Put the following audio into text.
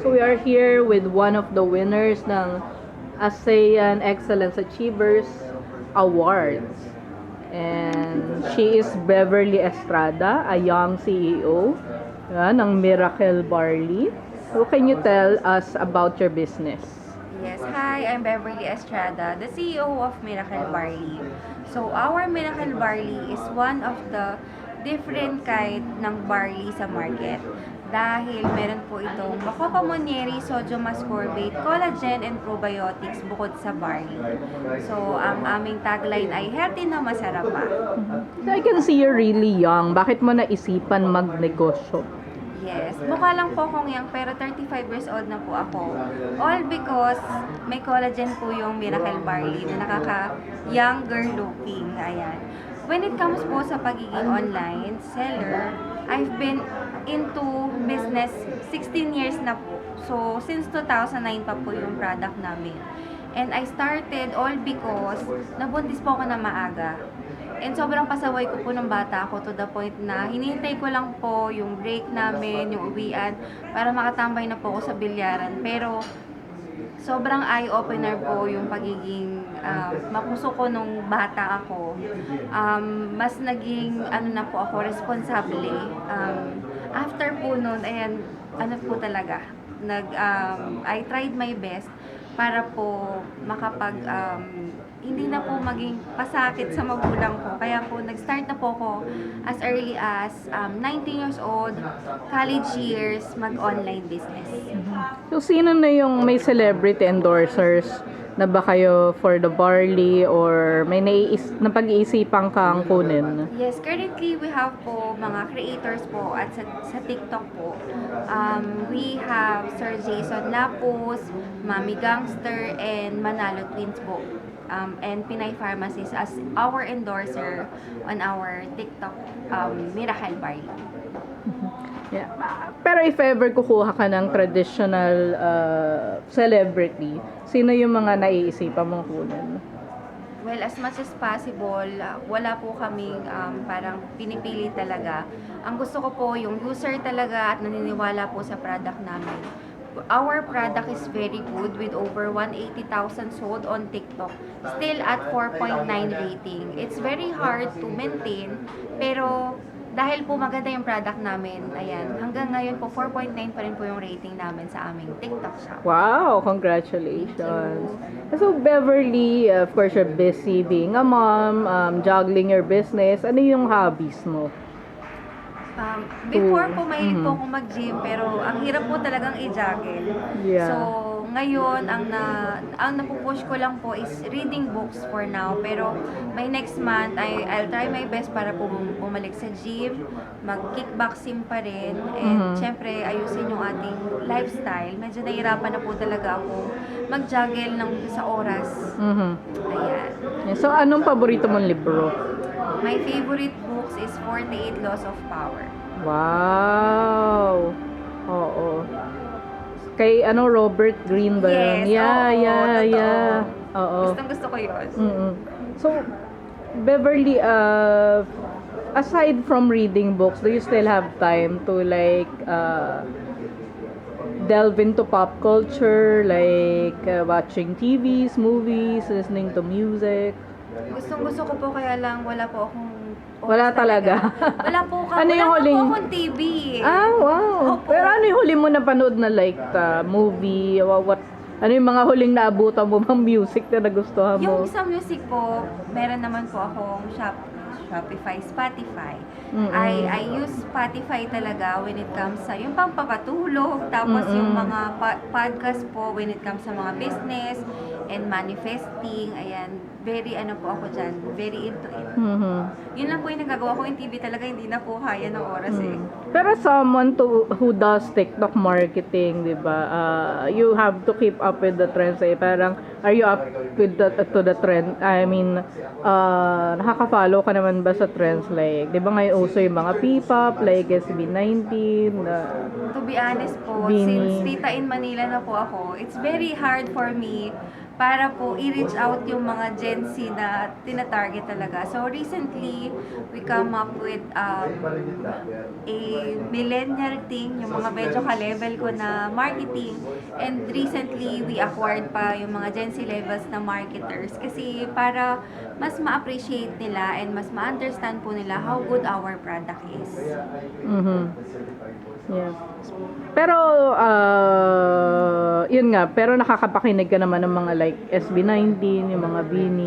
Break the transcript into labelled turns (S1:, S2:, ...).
S1: So we are here with one of the winners ng ASEAN Excellence Achievers Awards. And she is Beverly Estrada, a young CEO ng Miracle Barley. So can you tell us about your business?
S2: Yes, hi, I'm Beverly Estrada, the CEO of Miracle Barley. So, our Miracle Barley is one of the different kind ng barley sa market. Dahil meron po itong Bacopa Monnieri, sodium ascorbate, collagen, and probiotics bukod sa barley. So, ang aming tagline ay healthy na masarap pa.
S1: So I can see you're really young. Bakit mo naisipan magnegosyo?
S2: Yes, mukha lang po akong young pero 35 years old na po ako. All because may collagen po yung Miracle Barley na nakaka-younger looking. Ayan. When it comes po sa pagiging online seller, I've been into business 16 years na po. So, since 2009 pa po yung product namin. And I started all because nabuntis po ako na maaga. And sobrang pasaway ko po ng bata ako to the point na hinihintay ko lang po yung break namin, yung uwian, para makatambay na po ako sa bilyaran. Pero sobrang eye-opener po yung pagiging mapuso ko nung bata ako. Mas naging na po ako, responsable. After po nun, ayan, po talaga, I tried my best para po makapag hindi na po maging pasakit sa magulang ko. Kaya po nag-start na po ako as early as 19 years old, college years, mag-online business.
S1: So sino na yung may celebrity endorsers na ba kayo for the barley or may napag-iisipan kang kunin?
S2: Yes, currently we have po mga creators po at sa TikTok po. We have Sir Jason Lapus, Mami Gangster, and Manalo Twins po. And Pinay Pharmacies as our endorser on our TikTok Miracle Barley.
S1: Yeah. Pero if ever kukuha ka ng traditional celebrity, sino yung mga naiisipan mong kunin?
S2: Well, as much as possible, wala po kaming parang pinipili talaga. Ang gusto ko po yung user talaga at naniniwala po sa product namin. Our product is very good with over 180,000 sold on TikTok. Still at 4.9 rating. It's very hard to maintain, pero dahil po maganda yung product namin, ayan, hanggang ngayon po 4.9 pa rin po yung rating namin sa aming TikTok shop.
S1: Wow, congratulations. So Beverly, of course you're busy being a mom, juggling your business. Ano yung hobbies mo?
S2: Before po mahilig po akong mag-gym pero ang hirap po talagang i-juggle.
S1: Yeah.
S2: So, ngayon ang napupush ko lang po is reading books for now. Pero by next month, I'll try my best para po bumalik sa gym, mag-kickboxing pa rin, and syempre ayusin yung ating lifestyle. Medyo nahirapan na po talaga ako mag-juggle ng sa oras. Ayan.
S1: So anong paborito mong libro?
S2: My favorite books is 48 Laws of Power.
S1: Wow. Oo. Kay Robert Greene ba yun?
S2: Yes,
S1: Yeah. Oo.
S2: Gusto ko yun.
S1: So, Beverly, aside from reading books, do you still have time to delve into pop culture, watching TVs, movies, listening to music?
S2: Gusto ko po, kaya lang wala po akong oras
S1: Wala talaga.
S2: Wala po
S1: Ano yung
S2: wala
S1: huling-
S2: po akong TV.
S1: Wow.
S2: Opo.
S1: Pero ano yung huli mo napanood na movie? Ano yung mga huling naabutan mo bang music na nagustuhan mo?
S2: Yung sa music po, meron naman po akong Shopify, Spotify. I use Spotify talaga when it comes sa yung pampapatulog, tapos yung mga podcast po when it comes sa mga business and manifesting. Ayan, very po ako dyan, very into it. Yun lang po yung nagagawa ko. Yung TV talaga hindi na po kaya ng oras
S1: Pero someone who does TikTok marketing, di ba? You have to keep up with the trends. Parang, are you up with to the trend? I mean, nakaka-follow ka naman ba sa trends? Di ba ngayon uso yung mga P-pop, SB19?
S2: To be honest po,
S1: Bini.
S2: since Tita in Manila na po ako, it's very hard for me para po i-reach out yung mga Gen Z na tina-target talaga. So recently, we come up with a millennial thing, yung mga medyo ka-level ko na marketing. And recently, we acquired pa yung mga Gen Z levels na marketers kasi para mas ma-appreciate nila and mas ma-understand po nila how good our product is.
S1: Mhm. Yeah. Pero, yun nga, pero nakakapakinig ka naman ng mga like SB19, yung mga Bini.